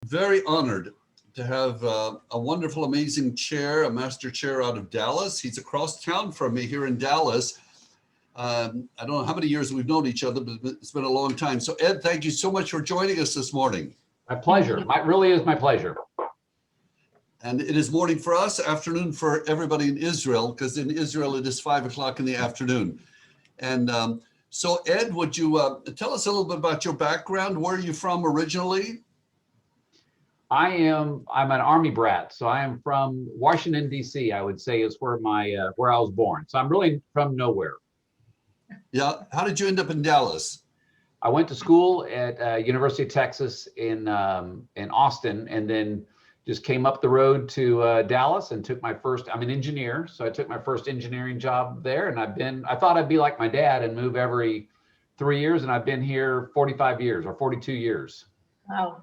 very honored to have a wonderful, amazing chair, a master chair out of Dallas. He's across town from me here in Dallas. I don't know how many years we've known each other, but it's been a long time. So Ed, thank you so much for joining us this morning. My pleasure. It really is my pleasure. And it is morning for us, afternoon for everybody in Israel, because in Israel it is 5 o'clock in the afternoon. And so Ed, would you tell us a little bit about your background? Where are you from originally? I'm an Army brat, so I am from Washington, D.C., I would say is where where I was born. So I'm really from nowhere. Yeah. How did you end up in Dallas? I went to school at University of Texas in Austin, and then just came up the road to Dallas and took my first. I'm an engineer, so I took my first engineering job there, and I thought I'd be like my dad and move every 3 years, and I've been here 45 years or 42 years. Wow.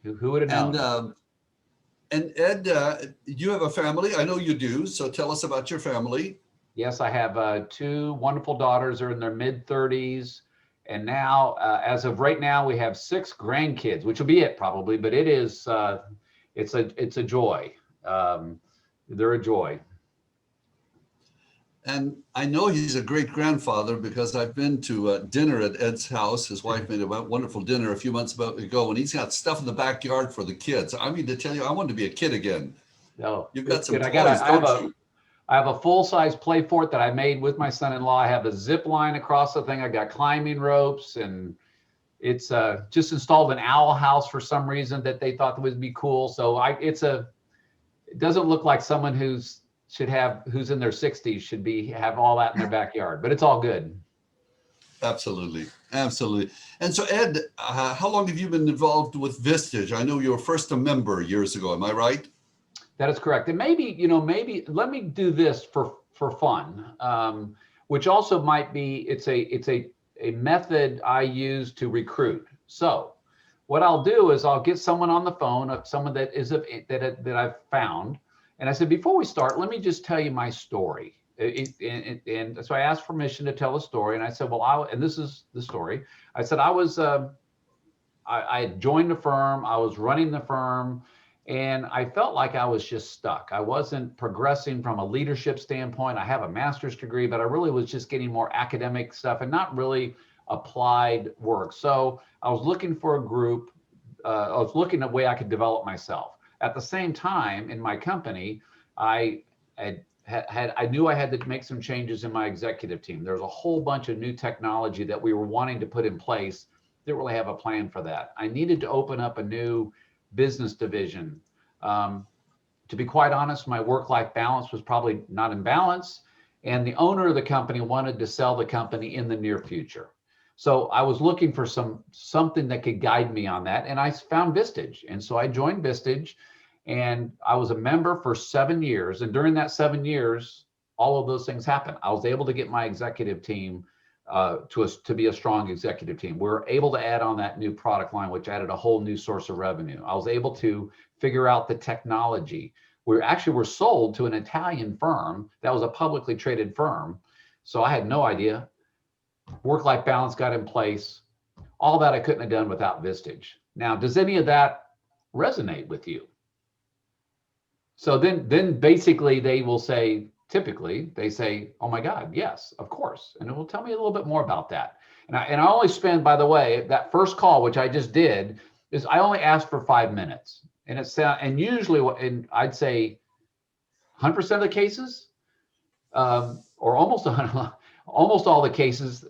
Who would have known? And Ed, you have a family. I know you do. So tell us about your family. Yes, I have two wonderful daughters. They're in their mid-30s. And now, as of right now, we have 6 grandkids, which will be it probably, but it is, it's a joy. They're a joy. And I know he's a great grandfather because I've been to dinner at Ed's house. His wife made a wonderful dinner a few months ago, and he's got stuff in the backyard for the kids. I mean, to tell you, I wanted to be a kid again. No, you've got some toys, don't you? I have a full-size play fort that I made with my son-in-law. I have a zip line across the thing. I got climbing ropes, and it's just installed an owl house for some reason that they thought would be cool. So it doesn't look like someone who's in their 60s should have all that in their backyard, but it's all good. Absolutely. Absolutely. And so Ed, how long have you been involved with Vistage? I know you were first a member years ago. Am I right? That is correct. And maybe let me do this for fun, which also might be, it's a method I use to recruit. So what I'll do is I'll get someone on the phone, someone that I've found. And I said, before we start, let me just tell you my story. And so I asked permission to tell a story. And I said, and this is the story. I said, I had joined the firm. I was running the firm. And I felt like I was just stuck. I wasn't progressing from a leadership standpoint. I have a master's degree, but I really was just getting more academic stuff and not really applied work. So I was looking for a group. I was looking at a way I could develop myself. At the same time, in my company, I knew I had to make some changes in my executive team. There was a whole bunch of new technology that we were wanting to put in place. Didn't really have a plan for that. I needed to open up a new business division. To be quite honest, my work-life balance was probably not in balance, and the owner of the company wanted to sell the company in the near future. So I was looking for something that could guide me on that, and I found Vistage. And so I joined Vistage, and I was a member for 7 years. And during that 7 years, all of those things happened. I was able to get my executive team to be a strong executive team. We were able to add on that new product line, which added a whole new source of revenue. I was able to figure out the technology. We were sold to an Italian firm that was a publicly traded firm. So I had no idea. Work-life balance got in place. All that I couldn't have done without Vistage. Now, does any of that resonate with you? So then basically they will say, typically they say, oh my God, yes, of course. And it will tell me a little bit more about that. And I only spend, by the way, that first call, which I just did, is I only asked for 5 minutes. And usually, I'd say 100% of the cases, or almost all the cases,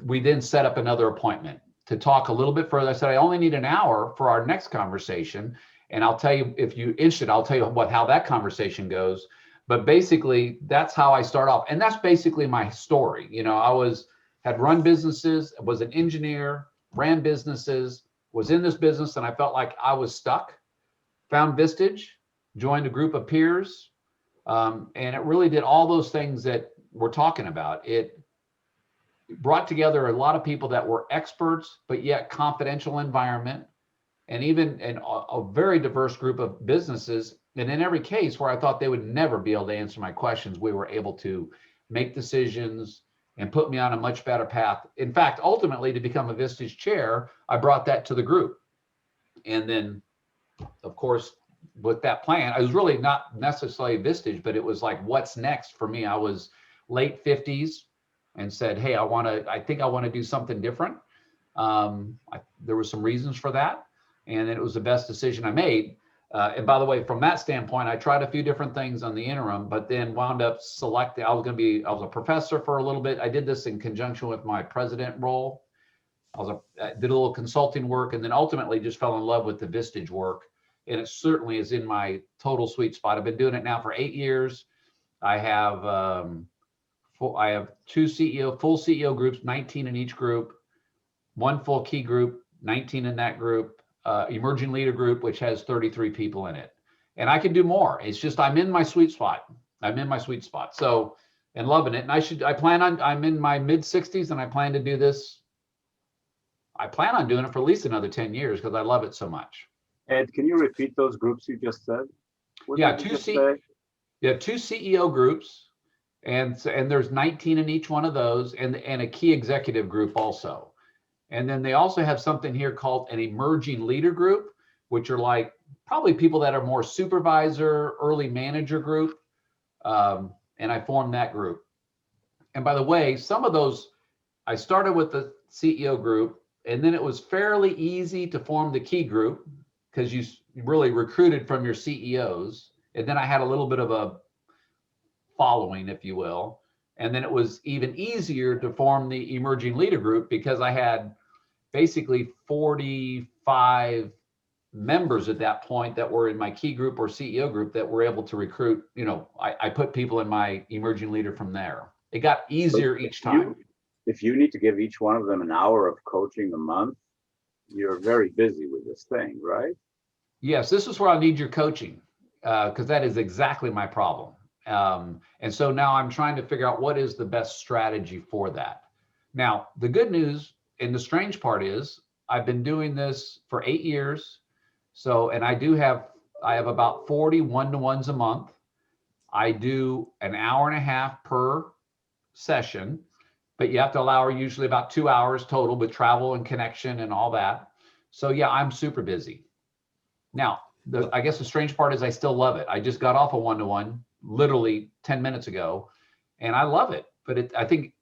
we then set up another appointment to talk a little bit further. I said, I only need an hour for our next conversation. And I'll tell you, if you're interested, I'll tell you how that conversation goes. But basically, that's how I start off. And that's basically my story. I had run businesses, was an engineer, ran businesses, was in this business, and I felt like I was stuck. Found Vistage, joined a group of peers, and it really did all those things that we're talking about. It brought together a lot of people that were experts, but yet confidential environment, and even a very diverse group of businesses. And in every case where I thought they would never be able to answer my questions, we were able to make decisions and put me on a much better path. In fact, ultimately, to become a Vistage chair, I brought that to the group. And then, of course, with that plan, I was really not necessarily Vistage, but it was like, what's next for me? I was late 50s and said, hey, I think I want to do something different. There were some reasons for that, and it was the best decision I made. And by the way, from that standpoint, I tried a few different things on the interim, but then wound up selecting. I was a professor for a little bit. I did this in conjunction with my president role. I did a little consulting work, and then ultimately just fell in love with the Vistage work. And it certainly is in my total sweet spot. I've been doing it now for 8 years. I have two full CEO groups, 19 in each group, one full key group, 19 in that group, emerging leader group, which has 33 people in it. And I can do more. It's just I'm in my sweet spot. So, and loving it. And I'm in my mid 60s, and I plan to do this. I plan on doing it for at least another 10 years because I love it so much. Ed, can you repeat those groups you just said? Yeah, two CEO groups, and there's 19 in each one of those, and a key executive group also. And then they also have something here called an emerging leader group, which are like probably people that are more supervisor, early manager group. And I formed that group. And by the way, some of those, I started with the CEO group, and then it was fairly easy to form the key group because you really recruited from your CEOs. And then I had a little bit of a following, if you will. And then it was even easier to form the emerging leader group because I had basically 45 members at that point that were in my key group or CEO group that were able to recruit. I put people in my emerging leader from there. It got easier each time. If you need to give each one of them an hour of coaching a month, you're very busy with this thing, right? Yes, this is where I need your coaching because that is exactly my problem. And so now I'm trying to figure out what is the best strategy for that. Now, the good news and the strange part is I've been doing this for 8 years. So, and I have about 40 one-to-ones a month. I do an hour and a half per session, but you have to allow usually about 2 hours total with travel and connection and all that. So yeah, I'm super busy. Now, I guess the strange part is I still love it. I just got off a one-to-one literally 10 minutes ago, and I love it. But I think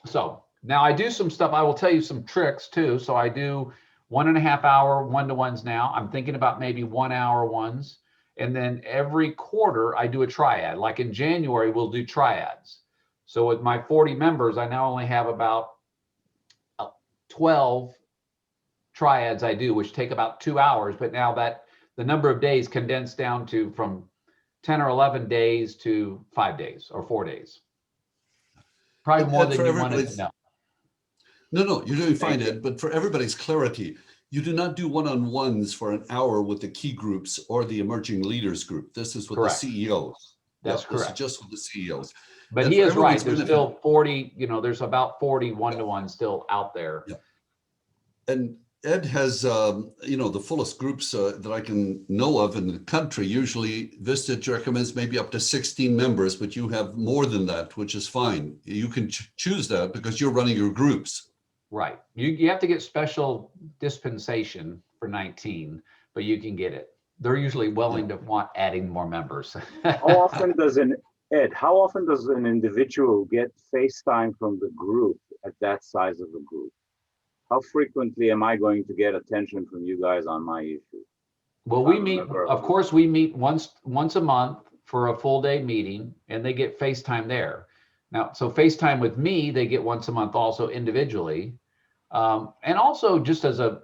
so. Now I do some stuff. I will tell you some tricks too. So I do 1.5 hour one-to-ones now. I'm thinking about maybe 1 hour ones. And then every quarter I do a triad. Like in January, we'll do triads. So with my 40 members, I now only have about 12 triads I do, which take about 2 hours. But now that the number of days condensed down to from 10 or 11 days to 5 days or 4 days. Probably more than you wanted to know. No, you're doing fine, Ed. But for everybody's clarity, you do not do one-on-ones for an hour with the key groups or the emerging leaders group. This is with Correct. The CEOs. That's correct. This is just with the CEOs. But and he is right. There's benefit, still 40, there's about 40 one-to-ones still out there. Yeah. And Ed has, the fullest groups that I can know of in the country. Usually Vistage recommends maybe up to 16 members, but you have more than that, which is fine. You can choose that because you're running your groups. Right. You have to get special dispensation for 19, but you can get it. They're usually willing to want adding more members. How often does an individual get FaceTime from the group at that size of a group? How frequently am I going to get attention from you guys on my issue? Well, we meet, of course, we meet once a month for a full day meeting, and they get FaceTime there. Now, so FaceTime with me, they get once a month also individually. And also just as a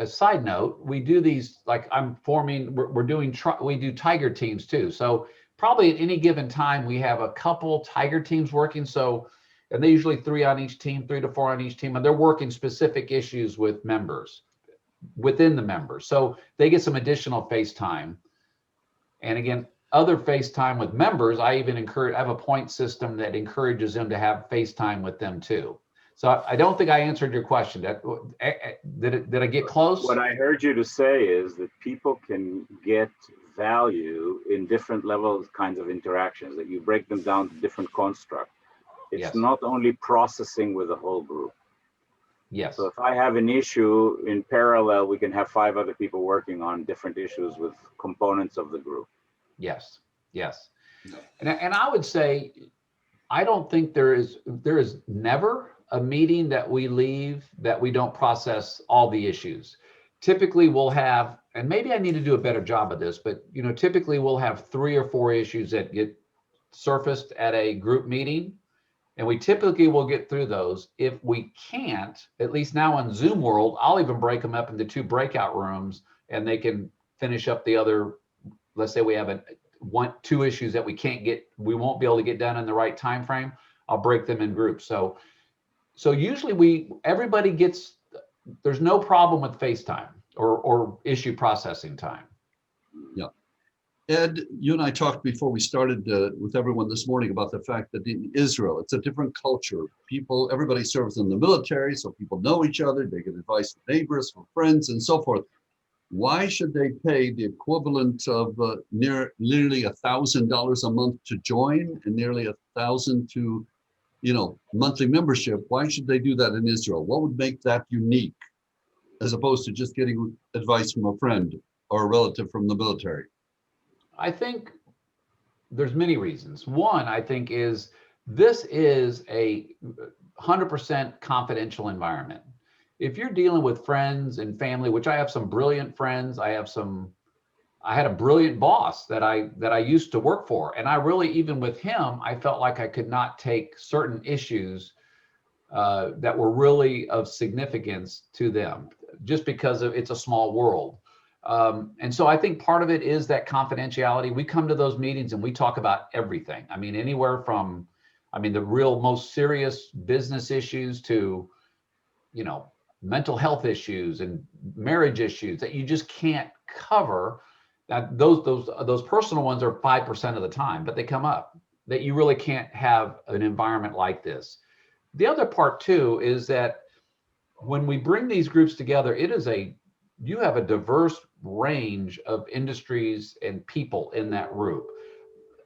side note, we do these, like we do tiger teams too. So probably at any given time, we have a couple tiger teams working. So, and they usually 3 on each team, 3 to 4 on each team, and they're working specific issues with members within the members. So they get some additional FaceTime. And again, other FaceTime with members, I have a point system that encourages them to have FaceTime with them too. So I don't think I answered your question. Did I get close? What I heard you to say is that people can get value in different levels, kinds of interactions, that you break them down to different constructs. It's Yes. not only processing with the whole group. Yes. So if I have an issue in parallel, we can have 5 other people working on different issues with components of the group. Yes. Yes. Yeah. And I would say, I don't think there is never a meeting that we leave that we don't process all the issues. Typically we'll have, and maybe I need to do a better job of this, but typically we'll have 3 or 4 issues that get surfaced at a group meeting. And we typically will get through those. If we can't, at least now in Zoom world, I'll even break them up into 2 breakout rooms and they can finish up the other. Let's say we have 2 issues that we won't be able to get done in the right time frame. I'll break them in groups. So usually everybody gets, there's no problem with FaceTime or issue processing time. Yeah. Ed, you and I talked before we started with everyone this morning about the fact that in Israel, it's a different culture. Everybody serves in the military, so people know each other. They get advice from neighbors, from friends, and so forth. Why should they pay the equivalent of nearly $1,000 a month to join and nearly $1,000 to, monthly membership? Why should they do that in Israel? What would make that unique, as opposed to just getting advice from a friend or a relative from the military? I think there's many reasons. One, I think, is this is a 100% confidential environment. If you're dealing with friends and family, which I have some brilliant friends, I had a brilliant boss that I used to work for. And I really, even with him, I felt like I could not take certain issues that were really of significance to them, just because it's a small world. And so I think part of it is that confidentiality. We come to those meetings and we talk about everything. I mean, anywhere from, the real most serious business issues to, mental health issues and marriage issues that you just can't cover. Now, those personal ones are 5% of the time, but they come up that you really can't have an environment like this. The other part too is that when we bring these groups together, you have a diverse range of industries and people in that group.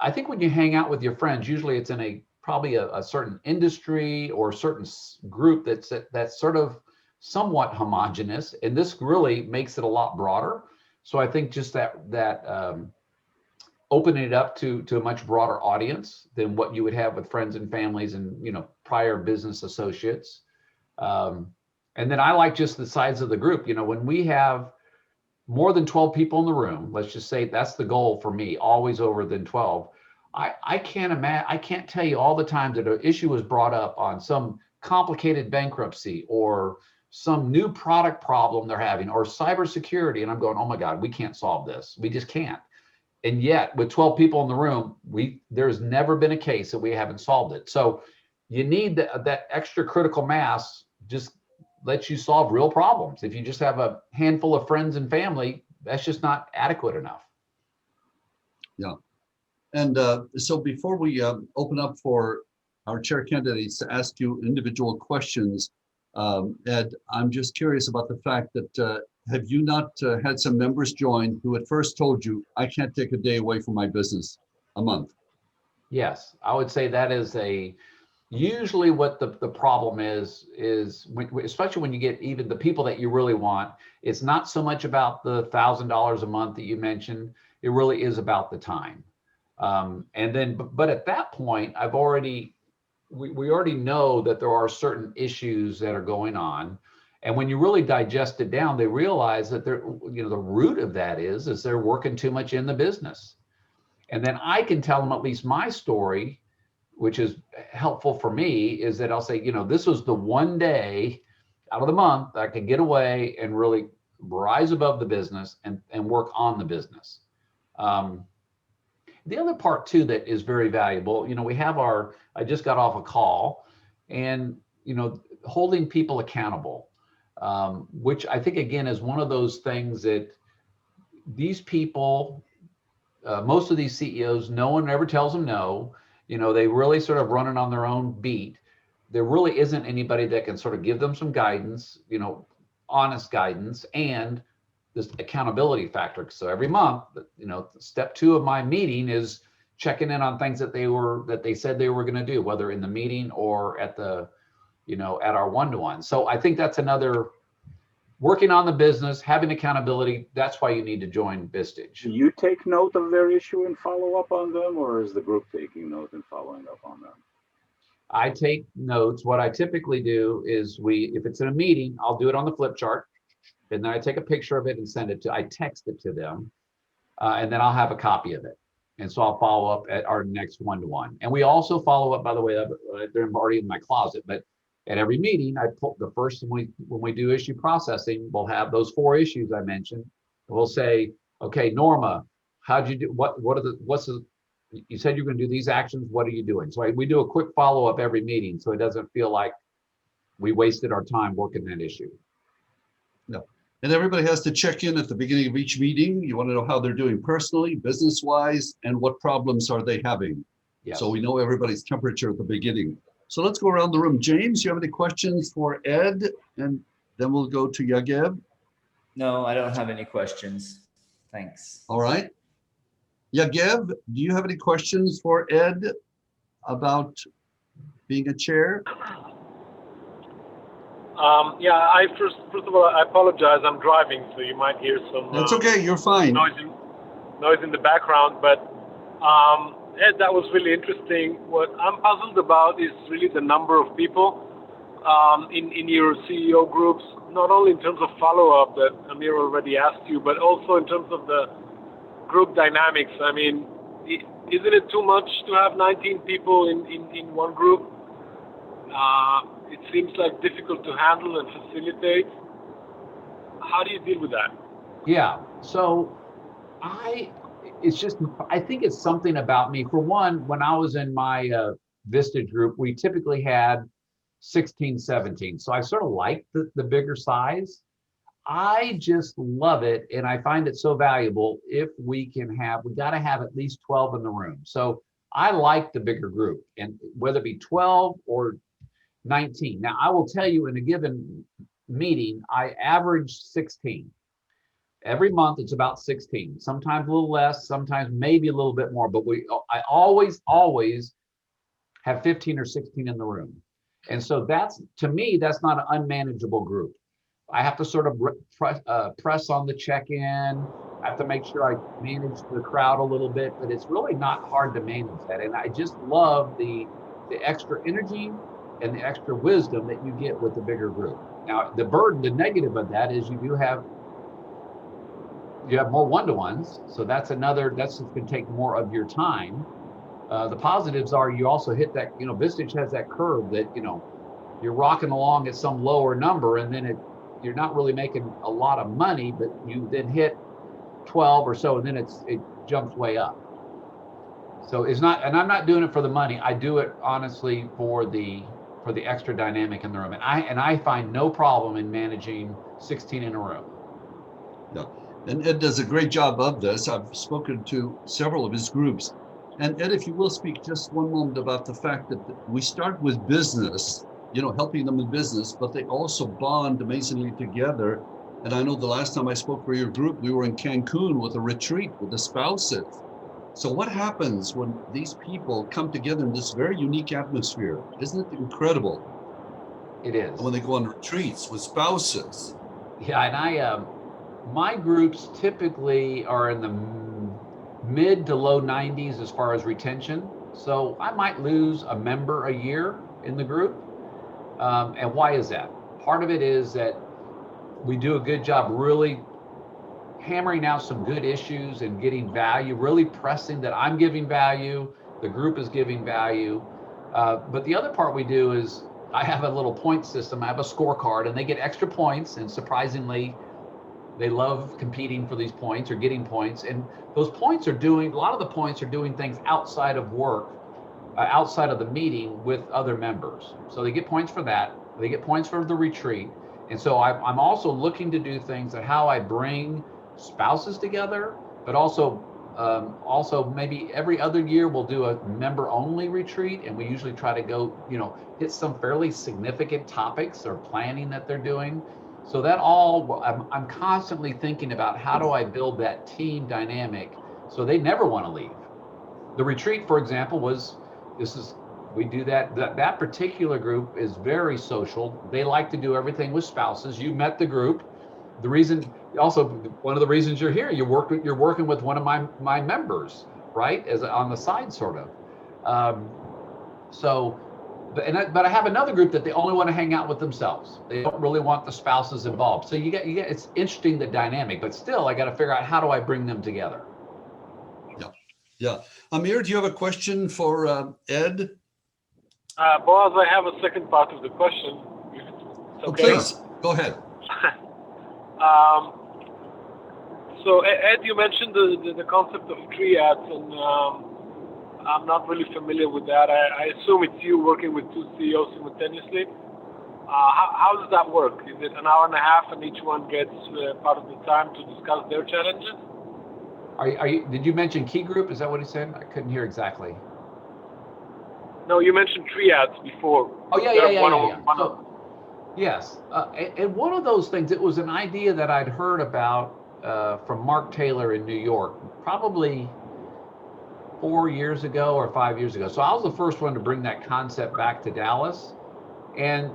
I think when you hang out with your friends, usually it's in probably a certain industry or a certain group that's sort of somewhat homogenous, and this really makes it a lot broader. So I think just that opening it up to a much broader audience than what you would have with friends and families and prior business associates. And then I like just the size of the group. When we have more than 12 people in the room, let's just say that's the goal for me, always over than 12. I can't tell you all the times that an issue was brought up on some complicated bankruptcy or some new product problem they're having or cybersecurity. And I'm going, oh my God, we can't solve this. We just can't. And yet with 12 people in the room, there's never been a case that we haven't solved it. So you need that extra critical mass just lets you solve real problems. If you just have a handful of friends and family, that's just not adequate enough. Yeah. And so before we open up for our chair candidates to ask you individual questions, Ed, I'm just curious about the fact that have you not had some members join who at first told you, I can't take a day away from my business a month? Yes, I would say that is usually what the problem is especially when you get even the people that you really want, it's not so much about the $1,000 a month that you mentioned. It really is about the time. And then, but at that point, we already know that there are certain issues that are going on. And when you really digest it down, they realize that the root of that is they're working too much in the business. And then I can tell them at least my story, which is helpful for me, is that I'll say, this was the one day out of the month I could get away and really rise above the business and work on the business. The other part too that is very valuable, I just got off a call and, holding people accountable, which I think again is one of those things that these people, most of these CEOs, no one ever tells them no. They really sort of run it on their own beat. There really isn't anybody that can sort of give them some guidance, honest guidance, and this accountability factor. So every month, step 2 of my meeting is checking in on things that they said they were going to do, whether in the meeting or at the at our one-to-one. So I think that's another, working on the business, having accountability. That's why you need to join Vistage. Do you take note of their issue and follow up on them, or is the group taking note and following up on them? I take notes. What I typically do is if it's in a meeting, I'll do it on the flip chart, and then I take a picture of it and I text it to them, and then I'll have a copy of it. And so I'll follow up at our next one-to-one. And we also follow up, by the way, they're already in my closet, but at every meeting, I pull the first, when we do issue processing, we'll have those 4 issues I mentioned. We'll say, okay, Norma, how'd you do? You said you're going to do these actions. What are you doing? So we do a quick follow-up every meeting, so it doesn't feel like we wasted our time working that issue. No. And everybody has to check in at the beginning of each meeting. You want to know how they're doing personally, business-wise, and what problems are they having. Yes. So we know everybody's temperature at the beginning. So let's go around the room. James, you have any questions for Ed? And then we'll go to Yagev. No, I don't have any questions. Thanks. All right. Yagev, do you have any questions for Ed about being a chair? Yeah, first of all, I apologize. I'm driving, so you might hear some. That's okay. You're fine. Noise in the background. But Ed, that was really interesting. What I'm puzzled about is really the number of people in your CEO groups. Not only in terms of follow-up that Amir already asked you, but also in terms of the group dynamics. I mean, isn't it too much to have 19 people in one group? It seems like difficult to handle and facilitate. How do you deal with that? Yeah, so I think it's something about me. For one, when I was in my Vistage group, we typically had 16, 17. So I sort of like the bigger size. I just love it, and I find it so valuable if we got to have at least 12 in the room. So I like the bigger group, and whether it be 12 or 19. Now, I will tell you, in a given meeting, I average 16. Every month, it's about 16. Sometimes a little less, sometimes maybe a little bit more, but I always have 15 or 16 in the room. And so to me, that's not an unmanageable group. I have to sort of press on the check-in. I have to make sure I manage the crowd a little bit, but it's really not hard to manage that. And I just love the extra energy and the extra wisdom that you get with the bigger group. Now, the negative of that is you have more one-to-ones, so that's just going to take more of your time. The positives are you also hit that, Vistage has that curve that, you're rocking along at some lower number, and then you're not really making a lot of money, but you then hit 12 or so, and then it jumps way up. So it's not, and I'm not doing it for the money. I do it honestly for the extra dynamic in the room. And I find no problem in managing 16 in a room. Yeah. And Ed does a great job of this. I've spoken to several of his groups. And Ed, if you will speak just one moment about the fact that we start with business, helping them in business, but they also bond amazingly together. And I know the last time I spoke for your group, we were in Cancun with a retreat with the spouses. So what happens when these people come together in this very unique atmosphere? Isn't it incredible? It is. When they go on retreats with spouses. Yeah, and my groups typically are in the mid to low 90s as far as retention. So I might lose a member a year in the group. And why is that? Part of it is that we do a good job really hammering out some good issues and getting value, really pressing that I'm giving value, the group is giving value. But the other part we do is I have a little point system. I have a scorecard, and they get extra points. And surprisingly, they love competing for these points or getting points. And those points a lot of the points are doing things outside of work, outside of the meeting with other members. So they get points for that. They get points for the retreat. And so I'm also looking to do things at how I bring spouses together, but also maybe every other year we'll do a member-only retreat, and we usually try to go, hit some fairly significant topics or planning that they're doing. So that I'm constantly thinking about how do I build that team dynamic so they never want to leave. The retreat, for example, this is We do that. That particular group is very social. They like to do everything with spouses. You met the group. The reason, also one of the reasons you're here, you're working with one of my members, right? As on the side, sort of. But I have another group that they only want to hang out with themselves. They don't really want the spouses involved. So you get it's interesting, the dynamic, but still I got to figure out how do I bring them together. Yeah. Amir, do you have a question for Ed? Boaz, I have a second part of the question. Oh, please, go ahead. So Ed, you mentioned the concept of triads, and I'm not really familiar with that. I assume it's you working with two CEOs simultaneously. How does that work? Is it an hour and a half, and each one gets part of the time to discuss their challenges? Did you mention key group? Is that what he said? I couldn't hear exactly. No, you mentioned triads before. Oh, yeah. So, yes. And one of those things, it was an idea that I'd heard about from Mark Taylor in New York, probably 4 years ago or 5 years ago. So I was the first one to bring that concept back to Dallas. And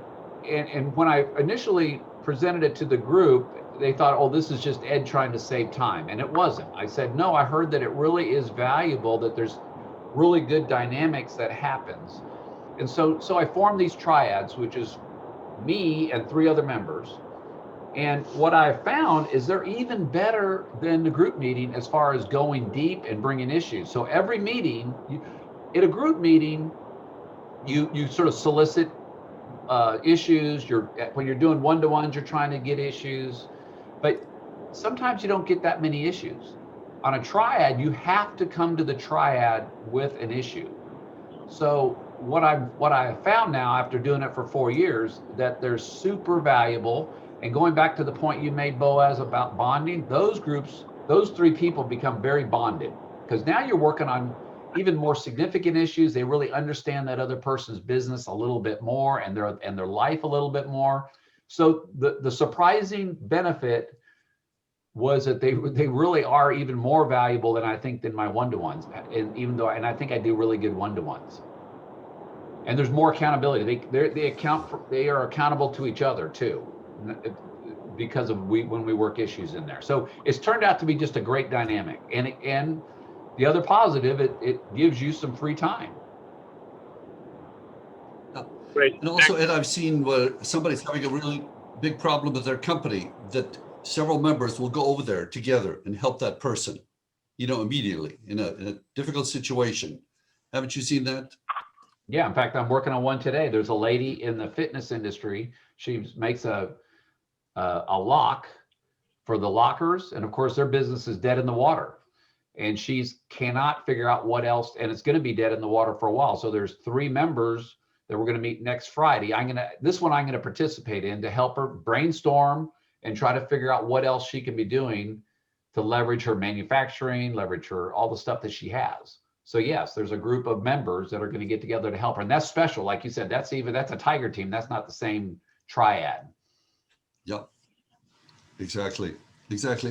when I initially presented it to the group, they thought, oh, this is just Ed trying to save time. And it wasn't. I said, no, I heard that it really is valuable, that there's really good dynamics that happens. And so I formed these triads, which is me and 3 other members. And what I found is they're even better than the group meeting as far as going deep and bringing issues. So every meeting, in a group meeting, you sort of solicit issues. When you're doing one-to-ones, you're trying to get issues, but sometimes you don't get that many issues. On a triad, you have to come to the triad with an issue. So what I have found now, after doing it for 4 years, that they're super valuable. And going back to the point you made, Boaz, about bonding, those groups, those 3 people become very bonded, because now you're working on even more significant issues. They really understand that other person's business a little bit more, and their life a little bit more. So the surprising benefit was that they really are even more valuable than I think than my one-to-ones. And I think I do really good one-to-ones. And there's more accountability. They are accountable to each other too, because of when we work issues in there. So it's turned out to be just a great dynamic. And the other positive, it gives you some free time. Great. And also, Ed, I've seen where somebody's having a really big problem with their company, that several members will go over there together and help that person, immediately in a difficult situation. Haven't you seen that? Yeah, in fact, I'm working on one today. There's a lady in the fitness industry. She makes a lock for the lockers, and of course, their business is dead in the water. And cannot figure out what else, and it's going to be dead in the water for a while. So there's 3 members that we're going to meet next Friday. This one I'm going to participate in to help her brainstorm and try to figure out what else she can be doing to leverage her manufacturing, leverage all the stuff that she has. So yes, there's a group of members that are going to get together to help her, and that's special. Like you said, that's a tiger team. That's not the same triad. Yep. Exactly.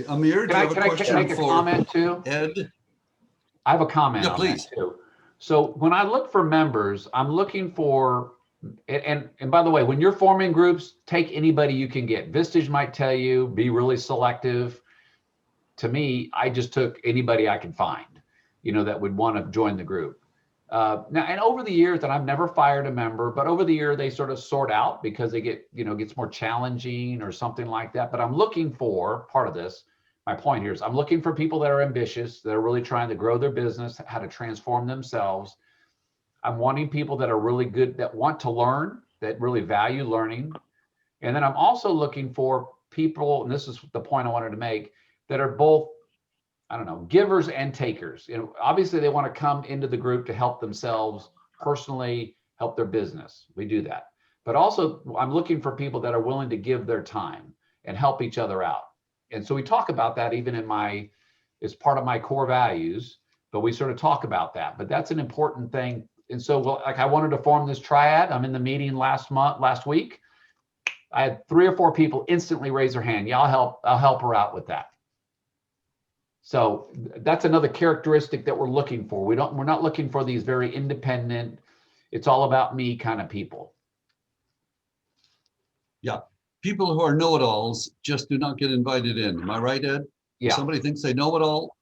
Amir, do you have a question can I make a comment too? Ed? I have a comment on please. that too. So when I look for members, I'm looking for, and by the way, when you're forming groups, take anybody you can get. Vistage might tell you, be really selective. To me, I just took anybody I could find, that would want to join the group. Now, and over the years, and I've never fired a member, but over the year, they sort of sort out because they gets more challenging or something like that. But I'm looking for, part of this, my point here is I'm looking for people that are ambitious, that are really trying to grow their business, how to transform themselves. I'm wanting people that are really good, that want to learn, that really value learning. And then I'm also looking for people, and this is the point I wanted to make, that are both, givers and takers. Obviously they want to come into the group to help themselves personally, help their business. We do that. But also I'm looking for people that are willing to give their time and help each other out. And so we talk about that even as part of my core values, but we sort of talk about that. But that's an important thing. And so I wanted to form this triad. I'm in the meeting last week. I had 3 or 4 people instantly raise their hand. Yeah, I'll help her out with that. So that's another characteristic that we're looking for. We're not looking for these very independent, it's all about me kind of people. Yeah. People who are know-it-alls just do not get invited in. Am I right, Ed? Yeah. If somebody thinks they know it all.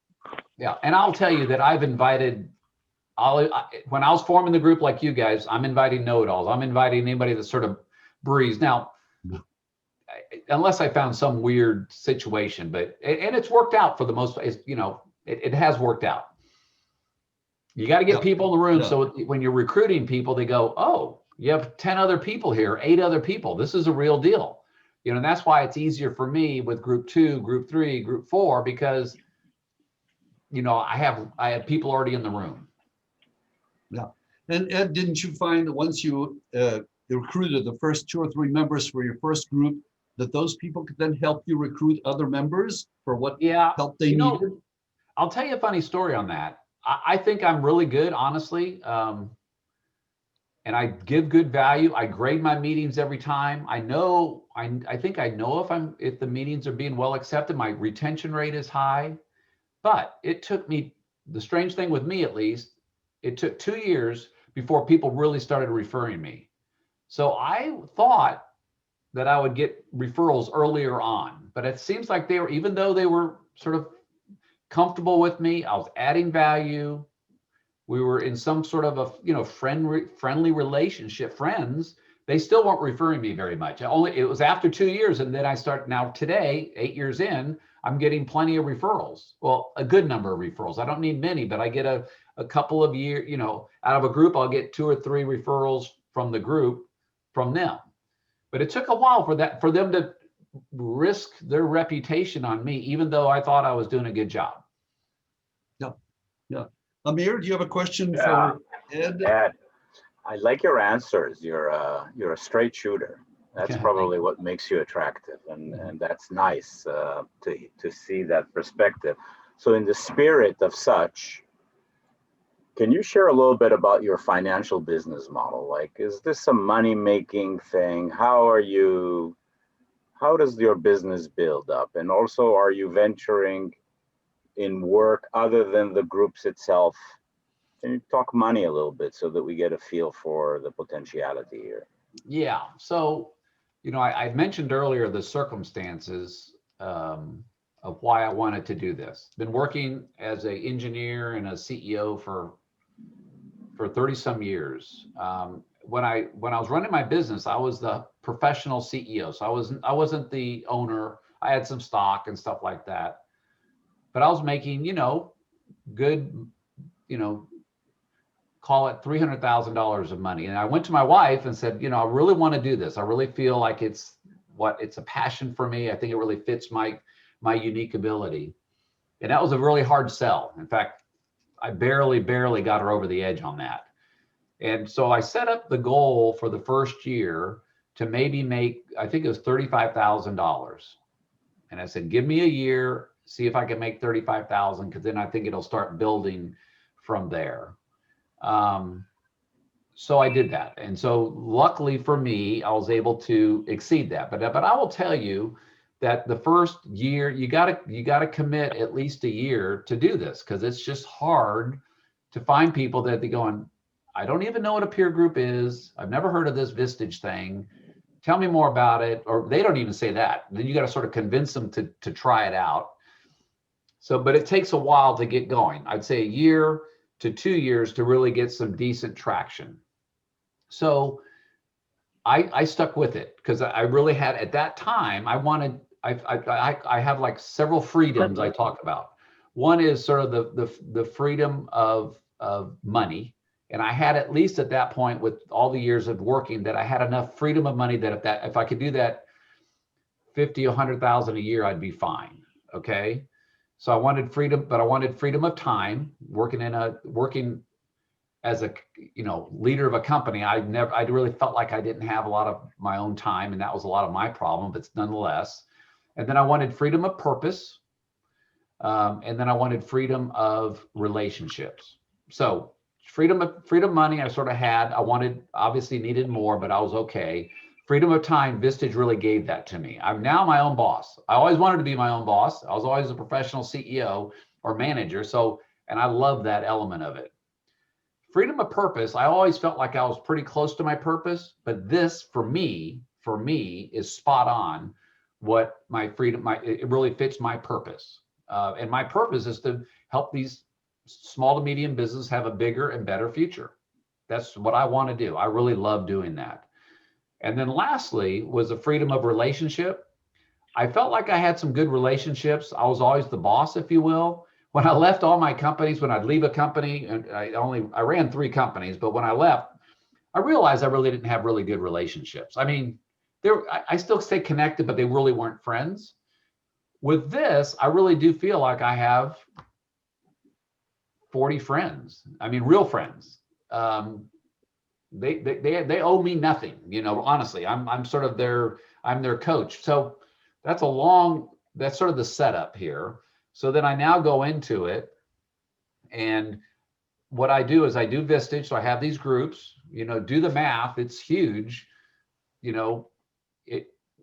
Yeah. And I'll tell you that I've invited, when I was forming the group like you guys, I'm inviting know-it-alls. I'm inviting anybody that sort of breeze. Now, unless I found some weird situation, and it's worked out for the most, it has worked out. You got to get people in the room. So when you're recruiting people, they go, oh, you have 10 other people here, 8 other people. This is a real deal. And that's why it's easier for me with group 2, group 3, group 4, because, I have people already in the room. Yeah. And Ed, didn't you find that once you recruited the first 2 or 3 members for your first group, that those people could then help you recruit other members for what help they needed? I'll tell you a funny story on that. I think I'm really good, honestly. And I give good value. I grade my meetings every time. I think I know if the meetings are being well accepted. My retention rate is high. But it took me, the strange thing with me at least, it took 2 years before people really started referring me. So I thought that I would get referrals earlier on, but it seems like even though they were sort of comfortable with me, I was adding value. We were in some sort of a, friendly relationship, friends, they still weren't referring me very much. It was after 2 years. And then now today, 8 years in, I'm getting plenty of referrals. Well, a good number of referrals. I don't need many, but I get a couple of years, out of a group, I'll get 2 or 3 referrals from the group from them. But it took a while for them to risk their reputation on me, even though I thought I was doing a good job. Yeah. Amir, do you have a question for Ed? Ed, I like your answers. You're a straight shooter. That's probably what makes you attractive, and that's nice to see that perspective. So in the spirit of such, can you share a little bit about your financial business model? Like, is this a money-making thing? How does your business build up? And also, are you venturing in work other than the groups itself? Can you talk money a little bit so that we get a feel for the potentiality here? Yeah. So, I mentioned earlier the circumstances of why I wanted to do this. Been working as an engineer and a CEO for 30 some years. When I was running my business, I was the professional CEO. So I wasn't the owner. I had some stock and stuff like that, but I was making, good, call it $300,000 of money. And I went to my wife and said, I really want to do this. I really feel like it's a passion for me. I think it really fits my unique ability. And that was a really hard sell. In fact, I barely got her over the edge on that. And so I set up the goal for the first year to maybe make, I think it was $35,000. And I said, give me a year, see if I can make 35,000, because then I think it'll start building from there. So I did that. And so luckily for me, I was able to exceed that. But I will tell you that the first year, you gotta commit at least a year to do this, because it's just hard to find people that they're going, I don't even know what a peer group is. I've never heard of this Vistage thing. Tell me more about it. Or they don't even say that. Then you got to sort of convince them to try it out. So, but it takes a while to get going. I'd say a year to 2 years to really get some decent traction. So I stuck with it because I really had, at that time, I have like several freedoms I talk about. One is sort of the freedom of money. And I had, at least at that point, with all the years of working, that I had enough freedom of money that if I could do that 50, 100,000 a year, I'd be fine. Okay. So I wanted freedom, but I wanted freedom of time. Working as a leader of a company, I really felt like I didn't have a lot of my own time, and that was a lot of my problem, but nonetheless. And then I wanted freedom of purpose, and then I wanted freedom of relationships. So freedom of money I sort of had. I obviously needed more, but I was okay. Freedom of time, Vistage really gave that to me. I'm now my own boss. I always wanted to be my own boss. I was always a professional CEO or manager. So, and I love that element of it. freedom of purpose, I always felt like I was pretty close to my purpose, but this for me is spot on what my freedom, it really fits my purpose. And my purpose is to help these small to medium business have a bigger and better future. That's what I want to do. I really love doing that. And then lastly was the freedom of relationship. I felt like I had some good relationships. I was always the boss, if you will. When I left all my companies, when I'd leave a company, and I ran 3 companies, but when I left, I realized I really didn't have really good relationships. I mean, I still stay connected, but they really weren't friends. With this, I really do feel like I have 40 friends. I mean, real friends. They owe me nothing, you know, honestly. I'm sort of their coach. So that's sort of the setup here. So then I now go into it, and what I do is I do Vistage. So I have these groups, you know, do the math. It's huge, you know,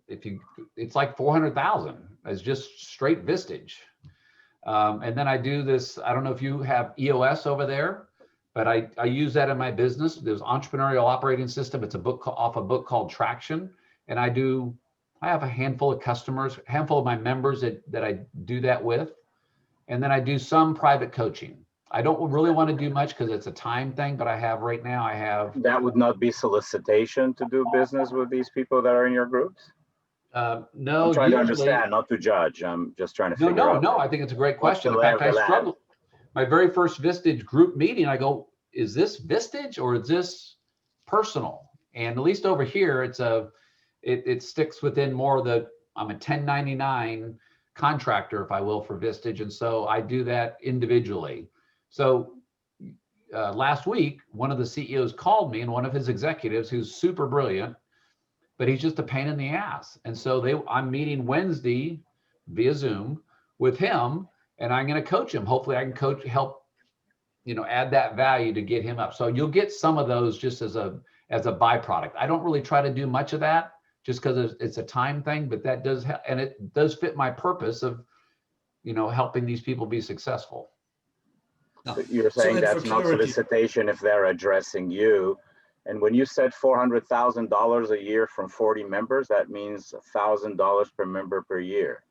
it's like 400,000 as just straight Vistage. And then I do this, I don't know if you have EOS over there, but I use that in my business. There's Entrepreneurial Operating System. It's off a book called Traction. And I have a handful of customers, a handful of my members that I do that with. And then I do some private coaching. I don't really want to do much because it's a time thing, but I have. That would not be solicitation to do business with these people that are in your groups? No, I'm trying to understand, not to judge. I'm just trying to figure out. No, I think it's a great question. In fact, I struggled. My very first Vistage group meeting, I go, is this Vistage or is this personal? And at least over here, it sticks within more of I'm a 1099 contractor, if I will, for Vistage. And so I do that individually. So last week, one of the CEOs called me, and one of his executives, who's super brilliant, but he's just a pain in the ass. And so I'm meeting Wednesday via Zoom with him, and I'm going to coach him. Hopefully I can help, you know, add that value to get him up. So you'll get some of those just as a byproduct. I don't really try to do much of that just because it's a time thing, but that does, and it does fit my purpose of, you know, helping these people be successful. So you're saying that's not solicitation if they're addressing you. And when you said $400,000 a year from 40 members, that means $1,000 per member per year.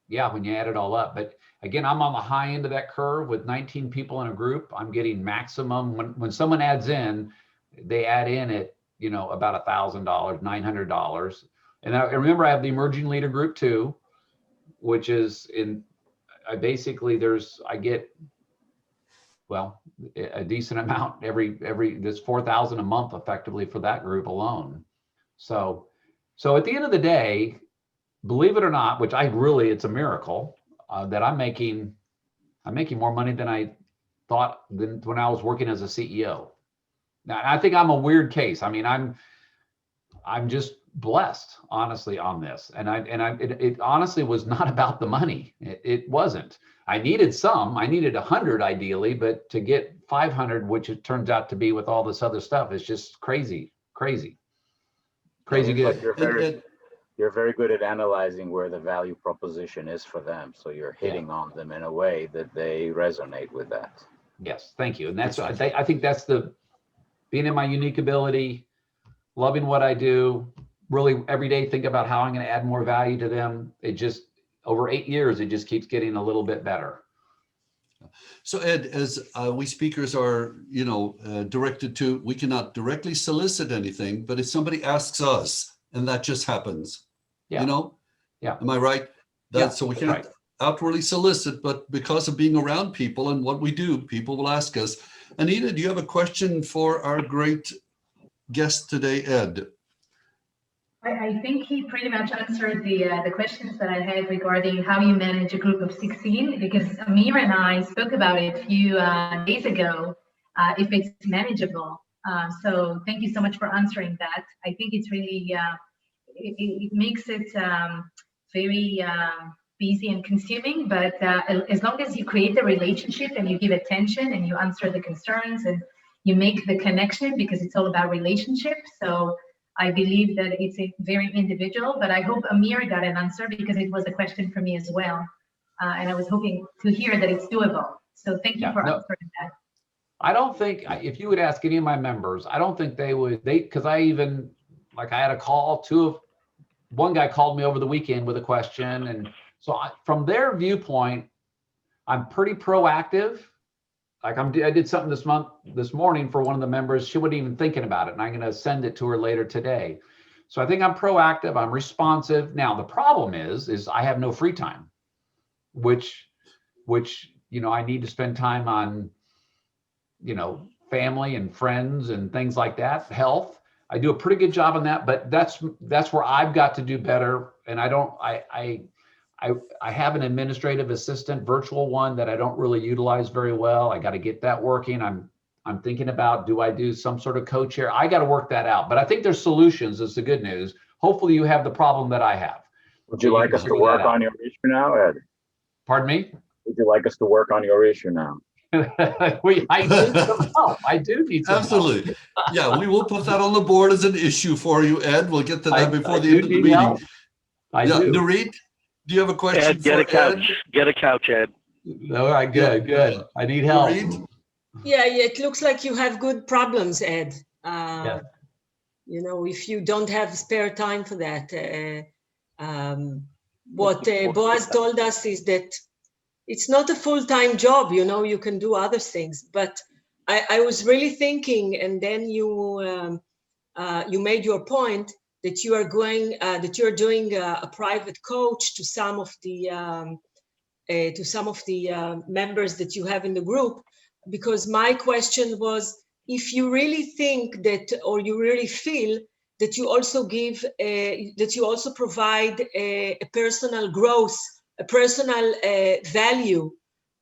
Yeah, when you add it all up. But again, I'm on the high end of that curve with 19 people in a group. I'm getting maximum. When someone adds in, they add in at, you know, about $1,000, $900. And I remember I have the emerging leader group too, which is I get, well, a decent amount there's 4,000 a month effectively for that group alone. So at the end of the day, believe it or not, which it's a miracle that I'm making more money than I thought than when I was working as a CEO. Now, I think I'm a weird case. I mean, I'm just blessed, honestly, on this. And it honestly was not about the money. It wasn't. I needed 100 ideally, but to get 500, which it turns out to be with all this other stuff, is just crazy good. You're very good at analyzing where the value proposition is for them. So you're hitting on them in a way that they resonate with that. Yes, thank you. And that's, I think that's being in my unique ability, loving what I do, really every day think about how I'm going to add more value to them. It just, over 8 years, it just keeps getting a little bit better. So Ed, as we speakers are, you know, directed to, we cannot directly solicit anything, but if somebody asks us, and that just happens, you know, am I right? So we can't outwardly solicit, but because of being around people and what we do, people will ask us. Anita, do you have a question for our great guest today, Ed? I think he pretty much answered the questions that I had regarding how you manage a group of 16, because Amir and I spoke about it a few days ago, if it's manageable. So thank you so much for answering that. I think it's really, it makes it very busy and consuming, but as long as you create the relationship and you give attention and you answer the concerns and you make the connection, because it's all about relationship. So I believe that it's very individual, but I hope Amir got an answer because it was a question for me as well. And I was hoping to hear that it's doable. So thank you for answering that. I don't think if you would ask any of my members, I don't think they would, because I even, like I had a call, one guy called me over the weekend with a question. And so from their viewpoint, I'm pretty proactive. Like I did something this morning for one of the members. She wasn't even thinking about it, and I'm going to send it to her later today. So I think I'm proactive. I'm responsive. Now the problem is I have no free time, which I need to spend time on, family and friends and things like that. Health. I do a pretty good job on that, but that's where I've got to do better. And I have an administrative assistant, virtual one, that I don't really utilize very well. I got to get that working. I'm thinking about, do I do some sort of co-chair? I got to work that out. But I think there's solutions. Is the good news. Hopefully you have the problem that I have. Would you like us to work on your issue now, Ed? Pardon me? Would you like us to work on your issue now? I need some help. I do need some Absolutely. help. Yeah, we will put that on the board as an issue for you, Ed. We'll get to that before the end of the meeting. Help. I do. Nareet, do you have a question Ed, get for a couch. Ed? Get a couch, Ed. All right, good. I need help. Nareet? Yeah, it looks like you have good problems, Ed. Yeah. If you don't have spare time for that. What Boaz told us is that it's not a full-time job, you can do other things. But I was really thinking, and then you made your point that you are doing a private coach to some of the members that you have in the group. Because my question was, if you really think that, or you really feel that you also provide a personal growth, a personal value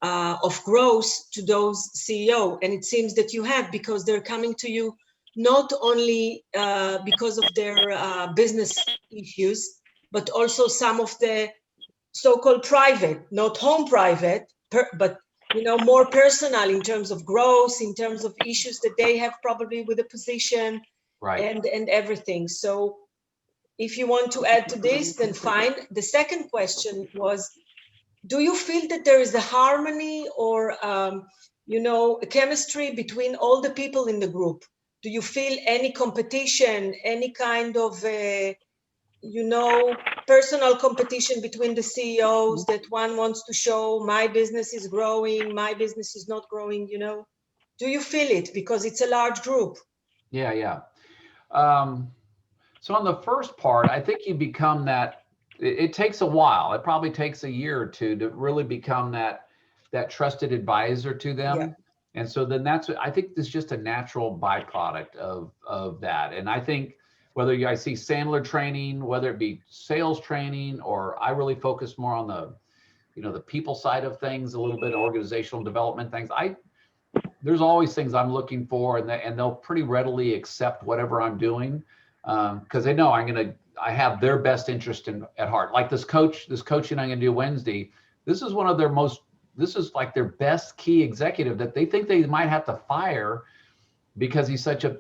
of growth to those CEO, and it seems that you have, because they're coming to you not only because of their business issues, but also some of the so-called private, not home private, but more personal in terms of growth, in terms of issues that they have probably with the position, Right. and everything. So if you want to add to this, then fine. The second question was, do you feel that there is a harmony or, a chemistry between all the people in the group? Do you feel any competition, any kind of, personal competition between the CEOs, that one wants to show my business is growing, my business is not growing, Do you feel it? Because it's a large group. Yeah. So on the first part, I think you become that. It takes a while. It probably takes a year or two to really become that trusted advisor to them. Yeah. And so then I think it's just a natural byproduct of that. And I think whether I see Sandler training, whether it be sales training, or I really focus more on the people side of things, a little bit of organizational development things. There's always things I'm looking for, and they'll pretty readily accept whatever I'm doing, because they know I have their best interest at heart. Like this coaching I'm gonna do Wednesday. This is like their best key executive that they think they might have to fire because he's such a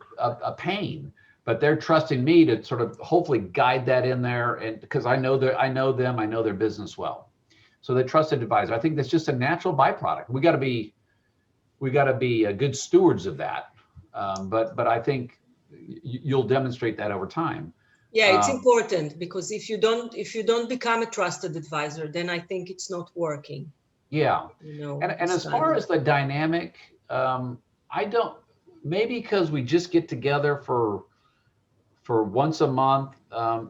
pain. But they're trusting me to sort of hopefully guide that in there, and because I know them, I know their business well. So the trusted advisor, I think that's just a natural byproduct. We got to be good stewards of that. But I think you'll demonstrate that over time. Yeah, it's important, because if you don't become a trusted advisor, then I think it's not working. Yeah. And as far as the dynamic, maybe because we just get together for once a month.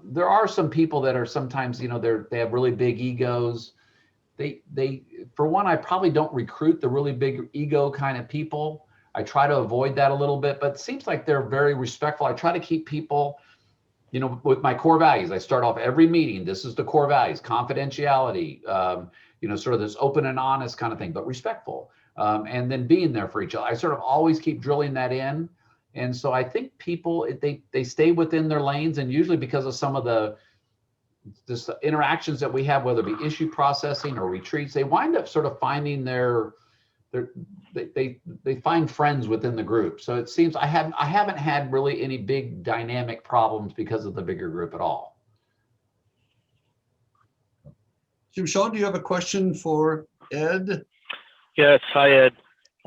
There are some people that are sometimes, they have really big egos. They for one, I probably don't recruit the really big ego kind of people. I try to avoid that a little bit, but it seems like they're very respectful. I try to keep people, with my core values. I start off every meeting. This is the core values: confidentiality, sort of this open and honest kind of thing, but respectful. And then being there for each other. I sort of always keep drilling that in. And so I think people, they stay within their lanes, and usually because of some of the interactions that we have, whether it be issue processing or retreats, they wind up sort of finding they find friends within the group. So it seems I haven't had really any big dynamic problems because of the bigger group at all. Jim Sean, do you have a question for Ed? Yes. Hi, Ed.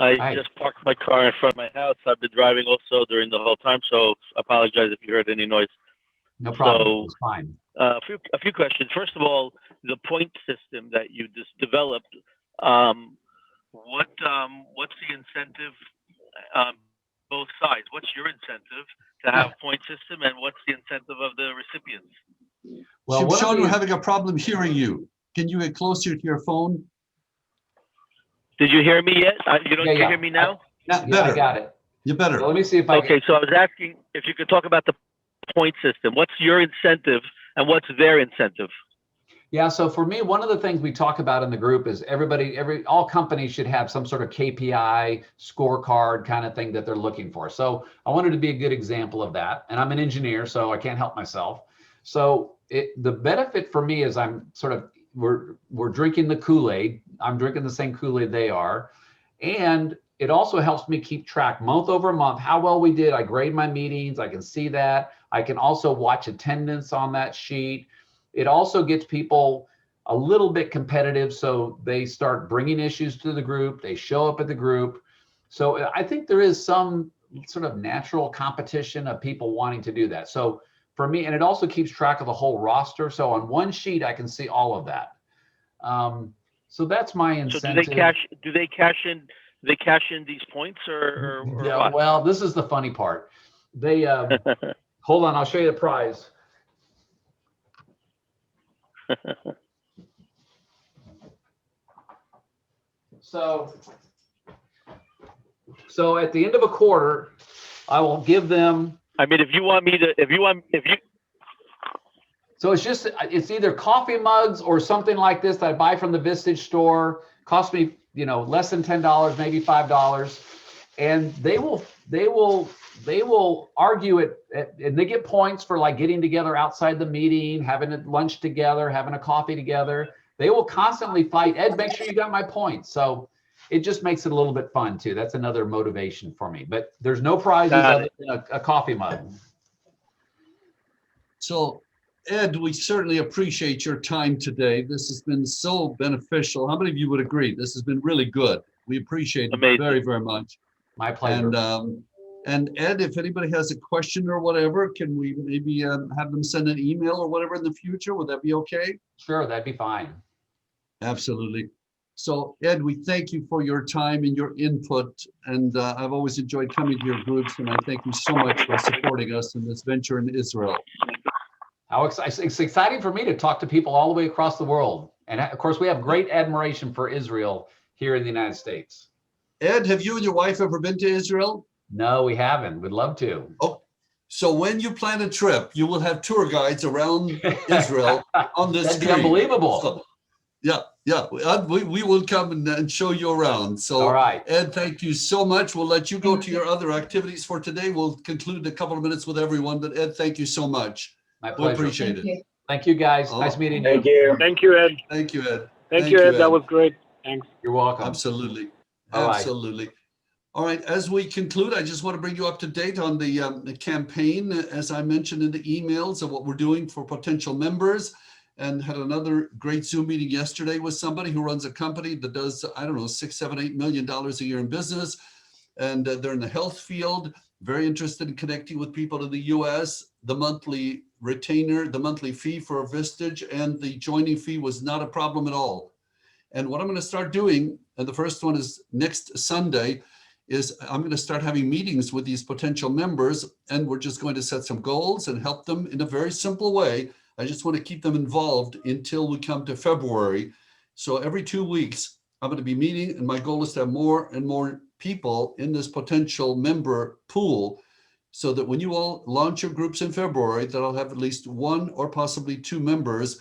I Hi. just parked my car in front of my house. I've been driving also during the whole time, so apologize if you heard any noise. No problem. So, It's fine. a few questions. First of all, the point system that you just developed. What's the incentive on both sides? What's your incentive to have point system, and what's the incentive of the recipients? Well, one of Sean, the- we're having a problem hearing you. Can you get closer to your phone? Did you hear me yet? You don't Yeah, yeah. hear me now? No, yeah, I better. got it. You better. So let me see if I can. Okay, so I was asking if you could talk about the point system. What's your incentive and what's their incentive? Yeah, so for me, one of the things we talk about in the group is all companies should have some sort of KPI scorecard kind of thing that they're looking for. So I wanted to be a good example of that. And I'm an engineer, so I can't help myself. So the benefit for me is we're drinking the Kool-Aid. I'm drinking the same Kool-Aid they are. And it also helps me keep track month over month, how well we did. I grade my meetings. I can see that. I can also watch attendance on that sheet. It also gets people a little bit competitive, so they start bringing issues to the group. They show up at the group. So I think there is some sort of natural competition of people wanting to do that. So for me, and it also keeps track of the whole roster. So on one sheet, I can see all of that. So that's my incentive. So do they cash in these points or Yeah, what? well, this is the funny part. They hold on, I'll show you the prize. So at the end of a quarter, I will give them. I mean, So it's either coffee mugs or something like this that I buy from the Vistage store. Cost me, less than $10, maybe $5, and they will argue it, and they get points for like getting together outside the meeting, having a lunch together, having a coffee together. They will constantly fight. Ed, make sure you got my points. So it just makes it a little bit fun too. That's another motivation for me. But there's no prizes other than a coffee mug. So, Ed, we certainly appreciate your time today. This has been so beneficial. How many of you would agree? This has been really good. We appreciate it very, very much. My pleasure. And Ed, if anybody has a question or whatever, can we maybe have them send an email or whatever in the future? Would that be okay? Sure, that'd be fine. Absolutely. So, Ed, we thank you for your time and your input. And I've always enjoyed coming to your groups. And I thank you so much for supporting us in this venture in Israel. It's exciting for me to talk to people all the way across the world. And of course, we have great admiration for Israel here in the United States. Ed, have you and your wife ever been to Israel? No, we haven't. We'd love to. Oh, so when you plan a trip, you will have tour guides around Israel on this That'd be screen. unbelievable. So, yeah. We will come and show you around. So, all right. Ed, thank you so much. We'll let you go to your other activities for today. We'll conclude in a couple of minutes with everyone. But Ed, thank you so much. My pleasure. We appreciate it. Thank you, guys. Nice meeting you. Thank you. Thank you, Ed. Thank you, Ed. Thank you, Ed. That was great. Thanks. You're welcome. Absolutely. All right. Absolutely. All right. As we conclude, I just want to bring you up to date on the campaign, as I mentioned in the emails, of what we're doing for potential members. And had another great Zoom meeting yesterday with somebody who runs a company that does, I don't know, $6, $7, $8 million a year in business. And they're in the health field, very interested in connecting with people in the US. The monthly retainer, the monthly fee for Vistage and the joining fee was not a problem at all. And what I'm going to start doing, and the first one is next Sunday, is I'm going to start having meetings with these potential members, and we're just going to set some goals and help them in a very simple way. I just want to keep them involved until we come to February. So every 2 weeks, I'm going to be meeting, and my goal is to have more and more people in this potential member pool, so that when you all launch your groups in February, that I'll have at least 1 or possibly 2 members,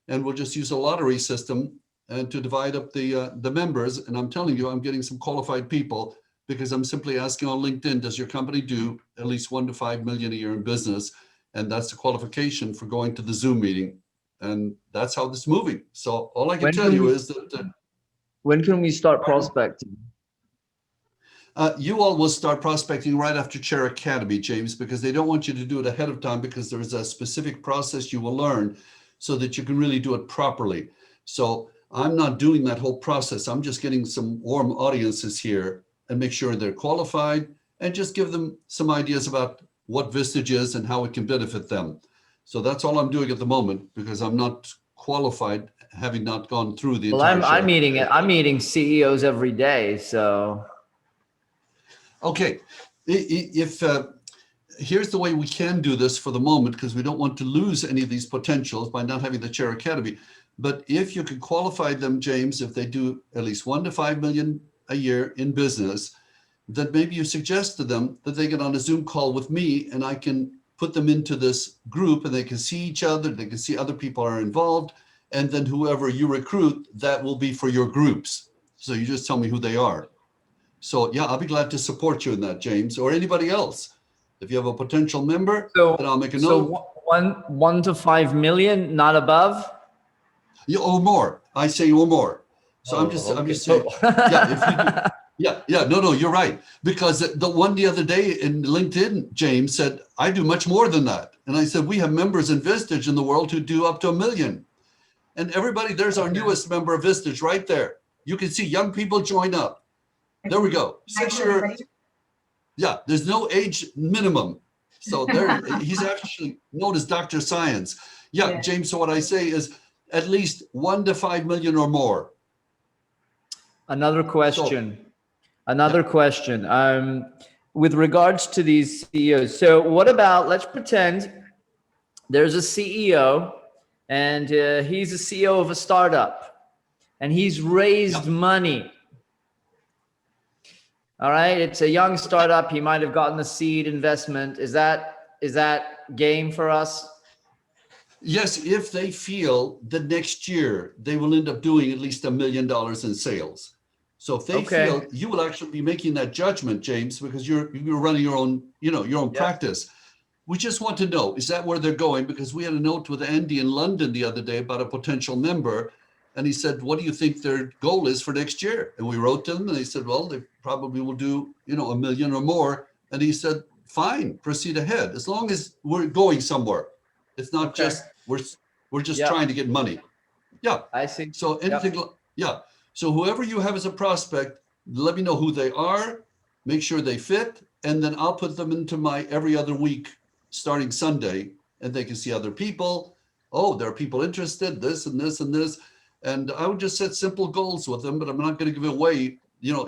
and we'll just use a lottery system and to divide up the members. And I'm telling you, I'm getting some qualified people, because I'm simply asking on LinkedIn, does your company do at least 1 to 5 million a year in business? And that's the qualification for going to the Zoom meeting. And that's how this is moving. So all I can tell you is that when can we start prospecting? You all will start prospecting right after Chair Academy, James, because they don't want you to do it ahead of time, because there's a specific process you will learn so that you can really do it properly. So I'm not doing that whole process. I'm just getting some warm audiences here. and make sure they're qualified, and just give them some ideas about what Vistage is and how it can benefit them. So that's all I'm doing at the moment, because I'm not qualified, having not gone through the Well, entire I'm meeting CEOs every day, so. Okay, if here's the way we can do this for the moment, because we don't want to lose any of these potentials by not having the Chair Academy. But if you could qualify them, James, if they do at least 1 to 5 million a year in business, then maybe you suggest to them that they get on a Zoom call with me, and I can put them into this group, and they can see each other, they can see other people are involved, and then whoever you recruit, that will be for your groups. So you just tell me who they are. So yeah, I'll be glad to support you in that, James, or anybody else. If you have a potential member, then I'll make a note. So 1 to 5 million, not above? Yeah, or more. I say or more. So I'm just saying, yeah, if you do, no, you're right. Because the one the other day in LinkedIn, James said, I do much more than that. And I said, we have members in Vistage in the world who do up to 1 million. And everybody, there's our newest member of Vistage right there. You can see young people join up. There we go. 6 year. Yeah, there's no age minimum. So there, he's actually known as Dr. Science. Yeah, James, so what I say is at least 1 to 5 million or more. Another question. With regards to these CEOs. So what about, let's pretend there's a CEO and he's a CEO of a startup and he's raised money. All right, it's a young startup. He might have gotten a seed investment. Is that game for us? Yes, if they feel that next year they will end up doing at least $1 million in sales. So if they feel, you will actually be making that judgment, James, because you're running your own, your own practice. We just want to know, is that where they're going? Because we had a note with Andy in London the other day about a potential member. And he said, what do you think their goal is for next year? And we wrote to them and they said, well, they probably will do, 1 million or more. And he said, fine, proceed ahead. As long as we're going somewhere. It's not just, we're just trying to get money. Yeah. I see. So anything, So whoever you have as a prospect, let me know who they are, make sure they fit, and then I'll put them into my every other week starting Sunday, and they can see other people. Oh, there are people interested, this and this and this. And I would just set simple goals with them, but I'm not going to give away,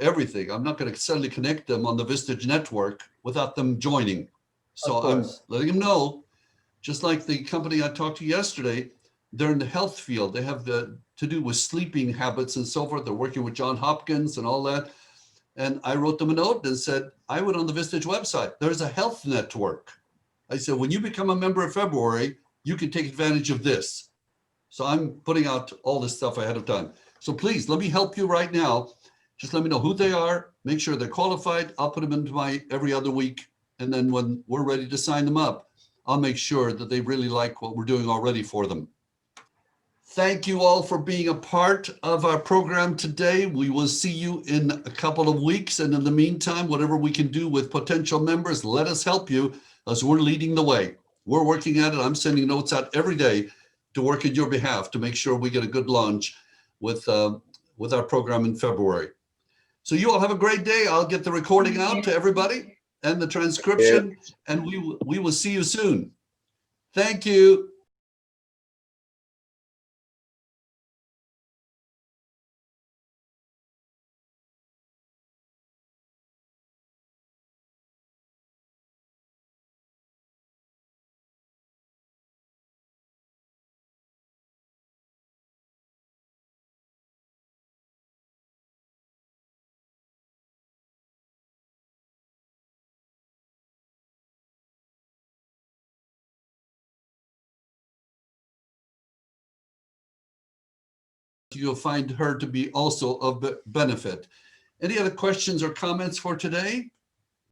everything. I'm not going to suddenly connect them on the Vistage network without them joining. So I'm letting them know, just like the company I talked to yesterday, they're in the health field. They have to do with sleeping habits and so forth. They're working with Johns Hopkins and all that. And I wrote them a note and said, I went on the Vistage website. There's a health network. I said, when you become a member in February, you can take advantage of this. So I'm putting out all this stuff ahead of time. So please, let me help you right now. Just let me know who they are, make sure they're qualified. I'll put them into my every other week. And then when we're ready to sign them up, I'll make sure that they really like what we're doing already for them. Thank you all for being a part of our program today. We will see you in a couple of weeks. And in the meantime, whatever we can do with potential members, let us help you as we're leading the way. We're working at it. I'm sending notes out every day to work in your behalf to make sure we get a good launch with our program in February. So you all have a great day. I'll get the recording out to everybody and the transcription, and we will see you soon. Thank you. You'll find her to be also of benefit. Any other questions or comments for today?